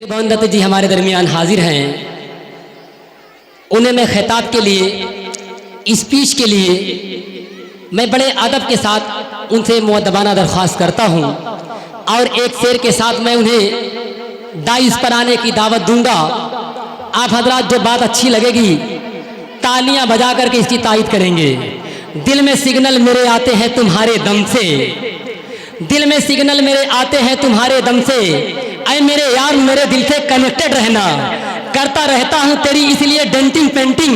त्रिभुवन दत्त जी हमारे दरमियान हाजिर हैं। उन्हें मैं खिताब के लिए, स्पीच के लिए मैं बड़े अदब के साथ उनसे मुअद्दबाना दरख्वास्त करता हूं और एक शेर के साथ मैं उन्हें डाइस पर आने की दावत दूंगा। आप हजरात जो बात अच्छी लगेगी तालियां बजा करके इसकी तायीद करेंगे। दिल में सिग्नल मेरे आते हैं तुम्हारे दम से, दिल में सिग्नल मेरे आते हैं तुम्हारे दम से, ऐ मेरे यार मेरे दिल से कनेक्टेड रहना। करता रहता हूं तेरी इसलिए डेंटिंग पेंटिंग,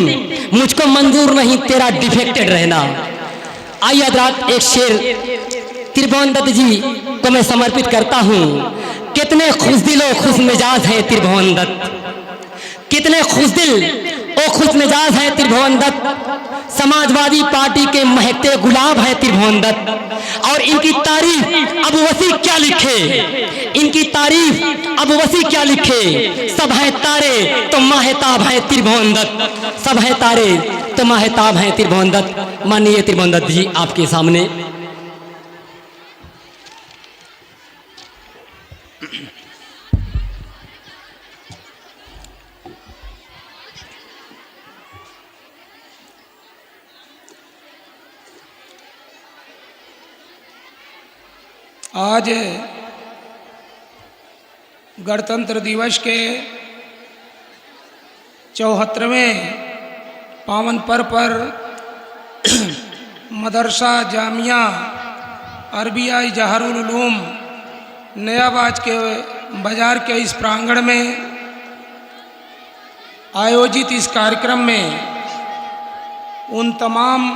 मुझको मंजूर नहीं तेरा डिफेक्टेड रहना। आइए हजरात एक शेर त्रिभुवन दत्त जी को मैं समर्पित करता हूं। कितने खुशदिलो खुश मिजाज है त्रिभुवन दत्त, कितने खुशदिल ओ खुश मिजाज है त्रिभुवन दत्त। समाजवादी पार्टी के महकते गुलाब है त्रिभुवन दत्त। और इनकी तारीफ अब वसी क्या लिखे, इनकी तारीफ अब वसी क्या लिखे। सब है तारे तो माहताब है त्रिभुवन दत्त, सब है तारे तो माहताब है त्रिभुवन दत्त। माननीय त्रिभुवन दत्त जी आपके सामने। आज गणतंत्र दिवस के 74वें पावन पर्व पर मदरसा जामिया अरबिया जहरुल उलूम नयाबाज के बाज़ार के इस प्रांगण में आयोजित इस कार्यक्रम में उन तमाम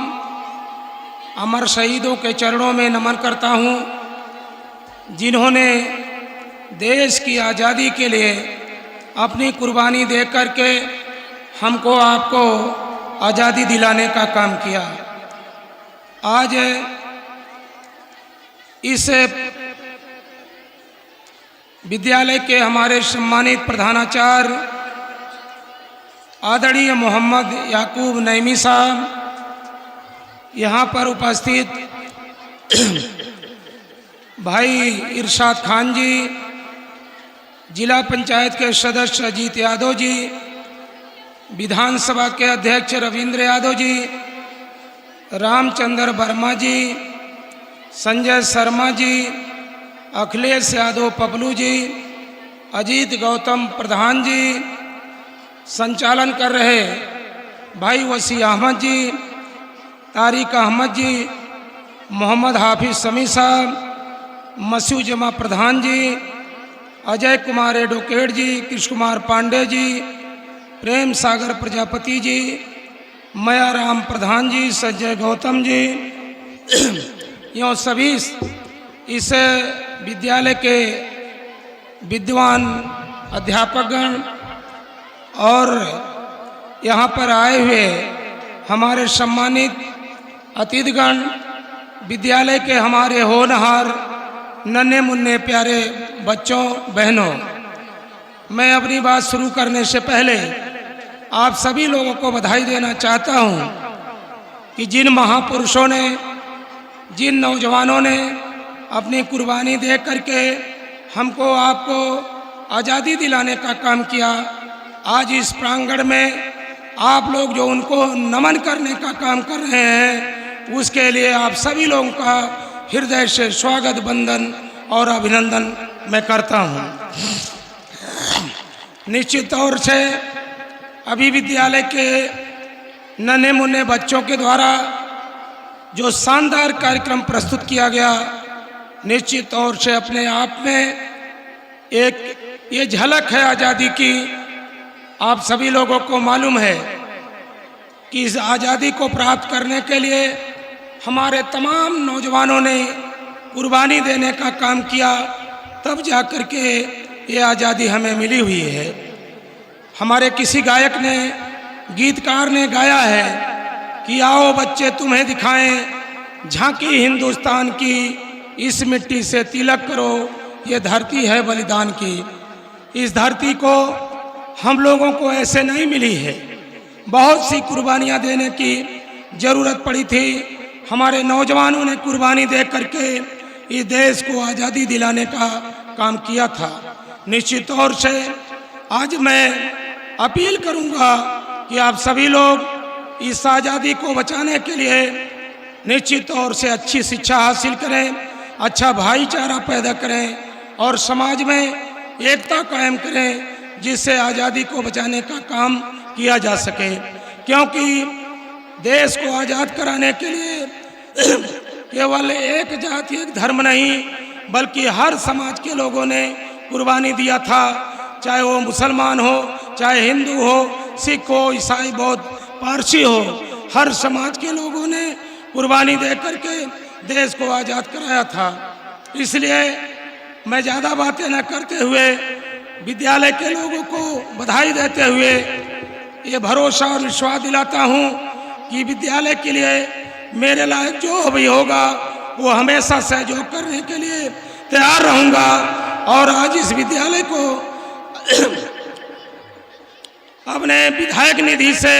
अमर शहीदों के चरणों में नमन करता हूँ जिन्होंने देश की आज़ादी के लिए अपनी कुर्बानी दे करके हमको आपको आज़ादी दिलाने का काम किया। आज इस विद्यालय के हमारे सम्मानित प्रधानाचार्य आदरणीय मोहम्मद याकूब नईमी साहब, यहाँ पर उपस्थित भाई इरशाद खान जी, जिला पंचायत के सदस्य अजीत यादव जी, विधानसभा के अध्यक्ष रविंद्र यादव जी, रामचंद्र वर्मा जी, संजय शर्मा जी, अखिलेश यादव पपलू जी, अजीत गौतम प्रधान जी, संचालन कर रहे भाई वसी अहमद जी, तारिक अहमद जी, मोहम्मद हाफिज समी साहब, मसूद जमा प्रधान जी, अजय कुमार एडवोकेट जी, कृष्ण कुमार पांडे जी, प्रेम सागर प्रजापति जी, मया राम प्रधान जी, संजय गौतम जी, यों सभी इस विद्यालय के विद्वान अध्यापकगण और यहाँ पर आए हुए हमारे सम्मानित अतिथिगण, विद्यालय के हमारे होनहार नन्हे मुन्ने प्यारे बच्चों बहनों, मैं अपनी बात शुरू करने से पहले आप सभी लोगों को बधाई देना चाहता हूं कि जिन महापुरुषों ने, जिन नौजवानों ने अपनी कुर्बानी दे करके हमको आपको आज़ादी दिलाने का काम किया, आज इस प्रांगण में आप लोग जो उनको नमन करने का काम कर रहे हैं, उसके लिए आप सभी लोगों का हृदय से स्वागत, वंदन और अभिनंदन मैं करता हूं। निश्चित तौर से अभी विद्यालय के नन्हे मुन्ने बच्चों के द्वारा जो शानदार कार्यक्रम प्रस्तुत किया गया, निश्चित तौर से अपने आप में एक ये झलक है आज़ादी की। आप सभी लोगों को मालूम है कि इस आज़ादी को प्राप्त करने के लिए हमारे तमाम नौजवानों ने कुर्बानी देने का काम किया, तब जा कर के ये आज़ादी हमें मिली हुई है। हमारे किसी गायक ने, गीतकार ने गाया है कि आओ बच्चे तुम्हें दिखाएं झांकी हिंदुस्तान की, इस मिट्टी से तिलक करो, ये धरती है बलिदान की। इस धरती को हम लोगों को ऐसे नहीं मिली है, बहुत सी कुर्बानियाँ देने की ज़रूरत पड़ी थी। हमारे नौजवानों ने कुर्बानी दे करके इस देश को आज़ादी दिलाने का काम किया था। निश्चित तौर से आज मैं अपील करूंगा कि आप सभी लोग इस आज़ादी को बचाने के लिए निश्चित तौर से अच्छी शिक्षा हासिल करें, अच्छा भाईचारा पैदा करें और समाज में एकता कायम करें, जिससे आज़ादी को बचाने का काम किया जा सके। क्योंकि देश को आज़ाद कराने के लिए केवल एक जाति एक धर्म नहीं बल्कि हर समाज के लोगों ने कुर्बानी दिया था, चाहे वो मुसलमान हो, चाहे हिंदू हो, सिख हो, ईसाई, बौद्ध, पारसी हो, हर समाज के लोगों ने कुर्बानी दे करके देश को आज़ाद कराया था। इसलिए मैं ज़्यादा बातें न करते हुए विद्यालय के लोगों को बधाई देते हुए ये भरोसा और विश्वास दिलाता हूँ कि विद्यालय के लिए मेरे लायक जो भी होगा वो हमेशा सहयोग करने के लिए तैयार रहूँगा। और आज इस विद्यालय को अपने विधायक निधि से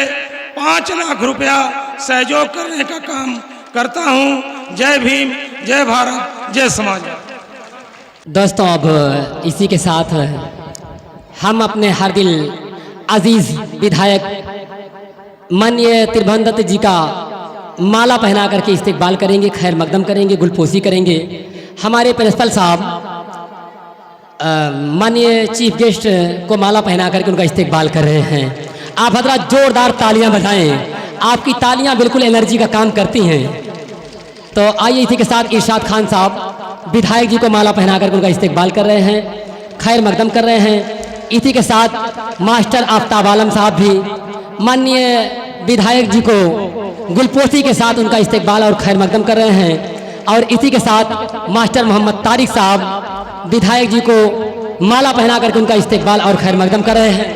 5 लाख रुपया सहयोग करने का काम करता हूँ। जय भीम, जय भारत, जय समाज। दोस्तों, अब इसी के साथ हम अपने हर दिल अजीज विधायक माननीय त्रिभुवन जी का माला पहना करके इस्तकबाल करेंगे, खैर मकदम करेंगे, गुलपोशी करेंगे। हमारे प्रिंसिपल साहब माननीय चीफ गेस्ट को माला पहना करके उनका इस्तकबाल कर रहे हैं। आप हजरात जोरदार तालियां बजाएं, आपकी तालियां बिल्कुल एनर्जी का काम करती हैं। तो आइए इसी के साथ इरशाद खान साहब विधायक जी को माला पहना करके उनका इस्तकबाल कर रहे हैं, खैर मकदम कर रहे हैं। इसी के साथ मास्टर आफ्ताब आलम साहब भी माननीय विधायक जी को गुलपोशी के साथ उनका इस्तकबाल और खैर मकदम कर रहे हैं। और इसी के साथ मास्टर मोहम्मद तारिक साहब विधायक जी को माला पहना करके उनका इस्तकबाल और खैर मकदम कर रहे हैं।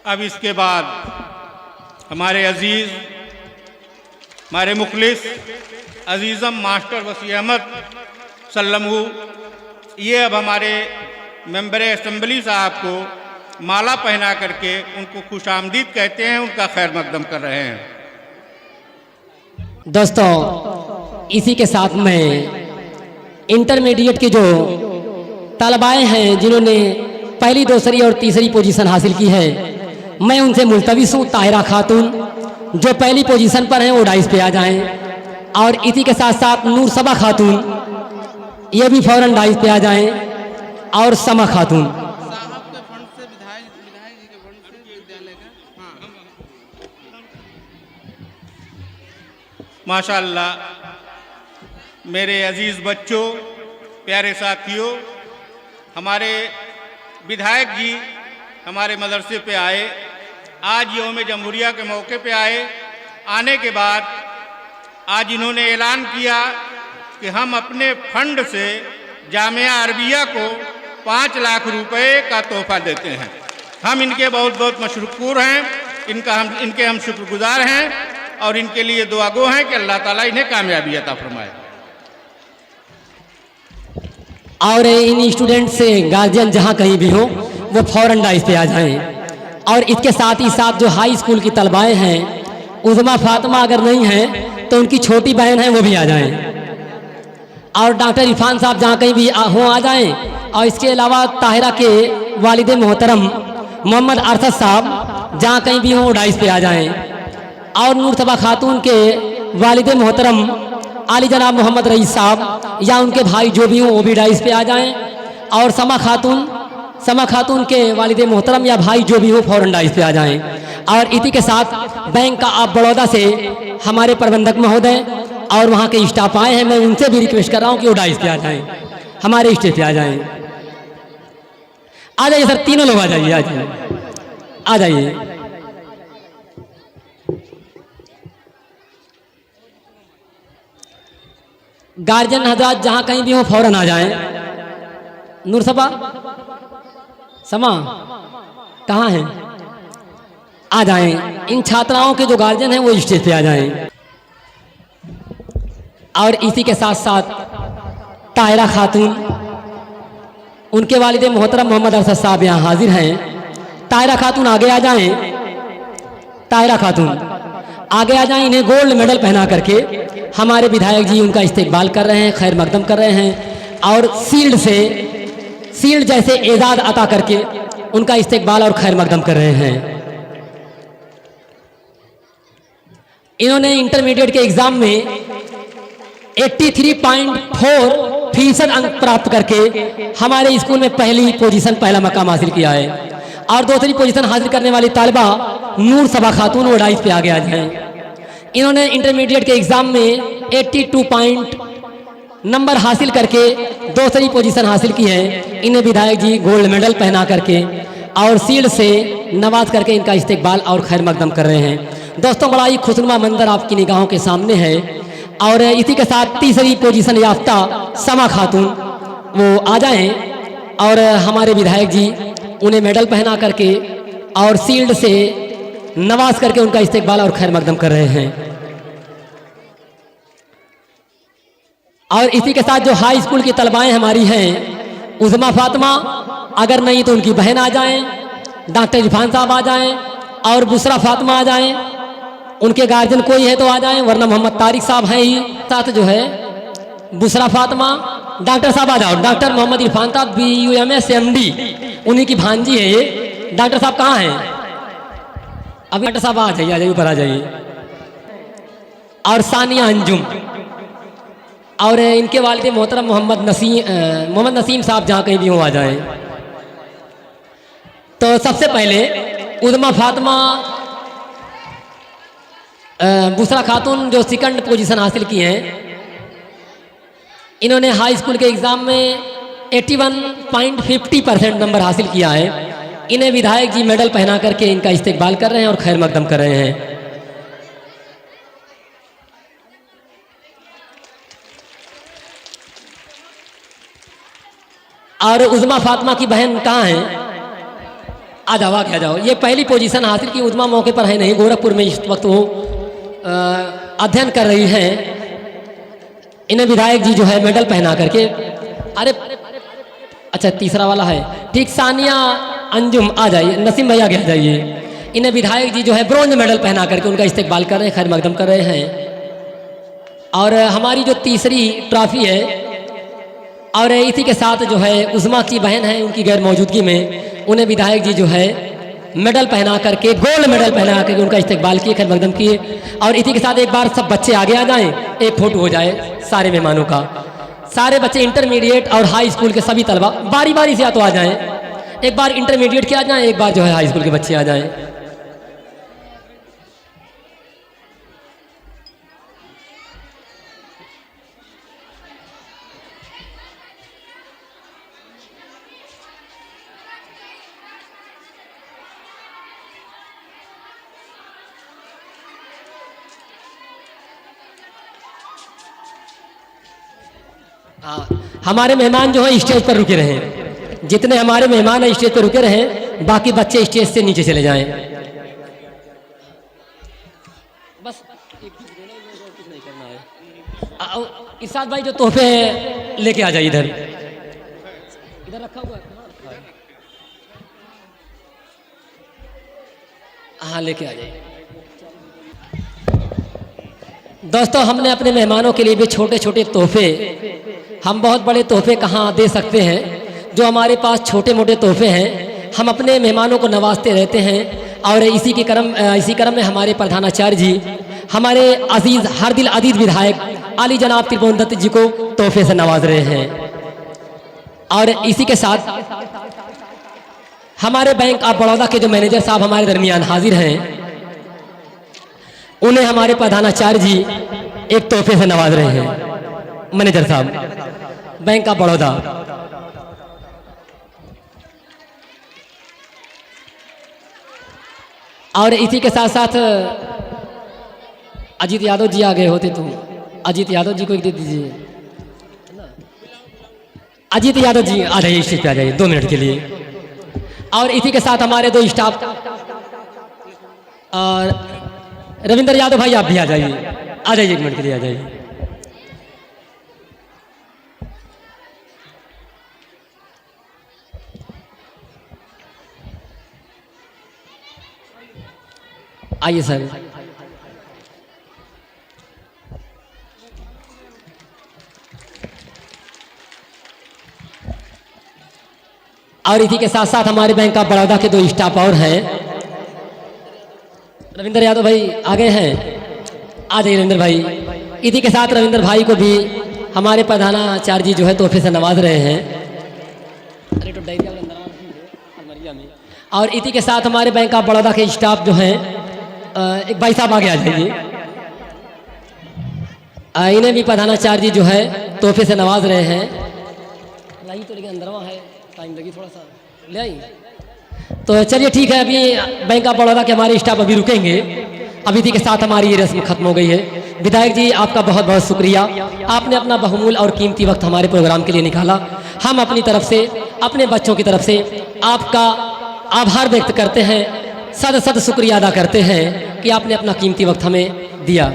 अब इसके बाद हमारे अजीज़, हमारे मुखलिस अजीज़म मास्टर वसी अहमद सल्लमहू, ये अब हमारे मेंबर असेंबली साहब को माला पहना करके उनको खुशामदीद कहते हैं, उनका खैर मकदम कर रहे हैं। दोस्तों, इसी के साथ में इंटरमीडिएट के जो तलबाएँ हैं जिन्होंने पहली, दूसरी और तीसरी पोजीशन हासिल की है, मैं उनसे मुल्तविस हूँ ताहिरा खातून जो पहली पोजीशन पर हैं वो डाइस पे आ जाएं। और इसी के साथ साथ नूर सबा खातून ये भी फौरन डाइस पे आ जाएं। और समा खातून माशाअल्लाह। मेरे अजीज़ बच्चों, प्यारे साथियों, हमारे विधायक जी हमारे मदरसे पे आए, आज यौम जमहूरिया के मौके पे आए। आने के बाद आज इन्होंने ऐलान किया कि हम अपने फंड से जामिया अरबिया को 5 लाख रुपए का तोहफा देते हैं। हम इनके बहुत बहुत मशकूर हैं, इनके हम शुक्रगुजार हैं और इनके लिए दुआगो हैं कि अल्लाह ताला इन्हें कामयाबी अता फरमाए। और इन स्टूडेंट से गार्जियन जहाँ कहीं भी हो वो फौरन डाइस पे आ जाएं। और इसके साथ ही साथ जो हाई स्कूल की तलबाएँ हैं, उज़मा फातिमा अगर नहीं हैं तो उनकी छोटी बहन है वो भी आ जाएं। और डॉक्टर इरफान साहब जहाँ कहीं भी हो आ जाएं। और इसके अलावा ताहिरा के वालिद मोहतरम मोहम्मद अरशद साहब जहाँ कहीं भी हों डाइस पे आ जाएं। और नूर सबा खातून के वालिद मोहतरम आली जनाब मोहम्मद रईस साहब या उनके भाई जो भी हों वो भी डाइस पे आ जाएं। और समा खातून के वालिद मोहतरम या भाई जो भी हो फौरन डाइस पे आ जाएं। और इसी के साथ बैंक ऑफ बड़ौदा से हमारे प्रबंधक महोदय और वहाँ के स्टाफ आए हैं, मैं उनसे भी रिक्वेस्ट कर रहा हूँ कि वो डाइस पे आ जाएं, हमारे स्टेज पे आ जाएं। आ जाइए सर, तीनों लोग आ जाइए, आ जाइए। गार्जियन हजरात जहाँ कहीं भी हो फौरन आ जाएं। नूर सबा, समा कहाँ हैं? आ जाएं। इन छात्राओं के जो गार्जियन हैं वो स्टेज पे आ जाएं। और इसी के साथ साथ ताहिरा खातून, उनके वालिद मोहतरम मोहम्मद अरशद साहब यहाँ हाजिर हैं। ताहिरा खातून आगे आ जाएं। ताहिरा खातून आगे आ जाएं। इन्हें गोल्ड मेडल पहना करके हमारे विधायक जी उनका इस्तकबाल कर रहे हैं, खैर मकदम कर रहे हैं। और शील्ड से शील्ड जैसे एजाज अता करके उनका इस्तकबाल और खैर मकदम कर रहे हैं। इन्होंने इंटरमीडिएट के एग्जाम में 83.4% अंक प्राप्त करके हमारे स्कूल में पहली पोजीशन, पहला मकाम हासिल किया है। और दूसरी पोजीशन हासिल करने वाली तालिबा नूर सबा खातून वो 28 पे आगे आ जाए। इन्होंने इंटरमीडिएट के एग्जाम में 82 नंबर हासिल करके दूसरी पोजीशन हासिल की है। इन्हें विधायक जी गोल्ड मेडल पहना करके और शील्ड से नवाज करके इनका इस्तकबाल और खैर मकदम कर रहे हैं। दोस्तों, बड़ा ही खुशनुमा मंजर आपकी निगाहों के सामने है। और इसी के साथ तीसरी पोजीशन याफ्ता समा खातून वो आ जाएं और हमारे विधायक जी उन्हें मेडल पहना करके और शील्ड से नवाज करके उनका इस्तकबाल और खैर मकदम कर रहे हैं। और इसी के साथ जो हाई स्कूल की तलबाएं हमारी हैं, उज़मा फातिमा, अगर नहीं तो उनकी बहन आ जाएं, डॉक्टर इरफान साहब आ जाएं और बुसरा फातिमा आ जाएं, उनके गार्जियन कोई है तो आ जाएं, वरना मोहम्मद तारिक साहब हैं ही साथ जो है बुसरा फातिमा। डॉक्टर साहब आ जाओ, डॉक्टर मोहम्मद इरफान साहब BUMS MD, उन्हीं की भांजी है ये। डॉक्टर साहब कहाँ हैं? अभी डॉक्टर साहब आ जाइए, ऊपर आ जाइए। और सानिया अंजुम और इनके वालिद मोहतरम मोहम्मद नसीम साहब जहाँ कहीं भी हो आ जाए। तो सबसे पहले उज़मा फातिमा बुसरा खातून जो सेकंड पोजीशन हासिल की हैं, इन्होंने हाई स्कूल के एग्ज़ाम में 81.50% नंबर हासिल किया है। इन्हें विधायक जी मेडल पहना करके इनका इस्तकबाल कर रहे हैं और खैर मकदम कर रहे हैं। और उज़मा फातिमा की बहन कहाँ है? आ जाओ, आ जाओ। ये पहली पोजीशन हासिल की। उज़मा मौके पर है नहीं, गोरखपुर में इस वक्त वो अध्ययन कर रही हैं। इन्हें विधायक जी जो है मेडल पहना करके, अरे अच्छा तीसरा वाला है, ठीक, सानिया अंजुम आ जाइए, नसीम भैया आ जाइए। इन्हें विधायक जी जो है ब्रोंज मेडल पहना करके उनका इस्तकबाल कर रहे हैं, खैर मकदम कर रहे हैं। और हमारी जो तीसरी ट्रॉफी है, और इसी के साथ जो है उज़मा की बहन है, उनकी गैर मौजूदगी में उन्हें विधायक जी जो है मेडल पहना करके, गोल्ड मेडल पहना करके उनका इस्तकबाल किए, खैर मकदम किए। और इसी के साथ एक बार सब बच्चे आगे आ जाएं, एक फोटो हो जाए सारे मेहमानों का। सारे बच्चे इंटरमीडिएट और हाई स्कूल के सभी तलबा बारी बारी से या तो आ जाएं, एक बार इंटरमीडिएट के आ जाएं, एक बार जो है हाई स्कूल के बच्चे आ जाएं। हमारे मेहमान जो है स्टेज पर रुके रहें, जितने हमारे मेहमान हैं स्टेज पर रुके रहें, बाकी बच्चे स्टेज से नीचे चले जाएं। बस कुछ नहीं करना है। इरशाद भाई जो तोहफे हैं लेके आ जाइए, इधर रखा हुआ है। हाँ, लेके आ जाइए। दोस्तों, हमने अपने मेहमानों के लिए भी छोटे छोटे तोहफे, हम बहुत बड़े तोहफे कहाँ दे सकते हैं, जो हमारे पास छोटे मोटे तोहफे हैं हम अपने मेहमानों को नवाजते रहते हैं। और इसी क्रम में हमारे प्रधानाचार्य जी, हमारे अजीज़ हर दिल अजीज़ विधायक आली जनाब त्रिभुवन दत्त जी को तोहफे से नवाज रहे हैं। और इसी के साथ हमारे बैंक ऑफ बड़ौदा के जो मैनेजर साहब हमारे दरमियान हाजिर हैं, उन्हें हमारे प्रधानाचार्य जी एक तोहफे से नवाज रहे हैं। मैनेजर साहब बैंक ऑफ बड़ौदा। और इसी के साथ साथ अजीत यादव जी आ गए होते तो अजीत यादव जी को एक दे दीजिए। अजीत यादव जी आ जाइए, स्टेज पे आ जाइए 2 मिनट के लिए। और इसी के साथ हमारे 2 स्टाफ, और रविंद्र यादव भाई आप भी आ जाइए, 1 मिनट के लिए आ जाइए। आइए सर। और इसी के साथ साथ हमारे बैंक ऑफ बड़ौदा के 2 स्टाफ और हैं। रविंद्र यादव भाई आगे हैं, आ जाइए रविंद्र भाई। इसी के साथ रविंद्र भाई को भी हमारे प्रधानाचार्य जी जो है तोहफे से नवाज रहे हैं। और इसी के साथ हमारे बैंक ऑफ बड़ौदा के स्टाफ जो हैं, एक भाई साहब आगे आ जाइए। इन्हें भी प्रधानाचार्य जी जो है तोहफे से नवाज रहे हैं। लाई तो लेकिन अंदरवा है, टाइम लगी थोड़ा सा, ले आई। तो चलिए ठीक है, अभी बैंक ऑफ बड़ौदा के हमारे स्टाफ अभी रुकेंगे। अभी इसी के साथ हमारी ये रस्म खत्म हो गई है। विधायक जी आपका बहुत बहुत शुक्रिया, आपने अपना बहुमूल्य और कीमती वक्त हमारे प्रोग्राम के लिए निकाला। हम अपनी तरफ से, अपने बच्चों की तरफ से आपका आभार व्यक्त करते हैं, सद शुक्रिया अदा करते हैं कि आपने अपना कीमती वक्त हमें दिया।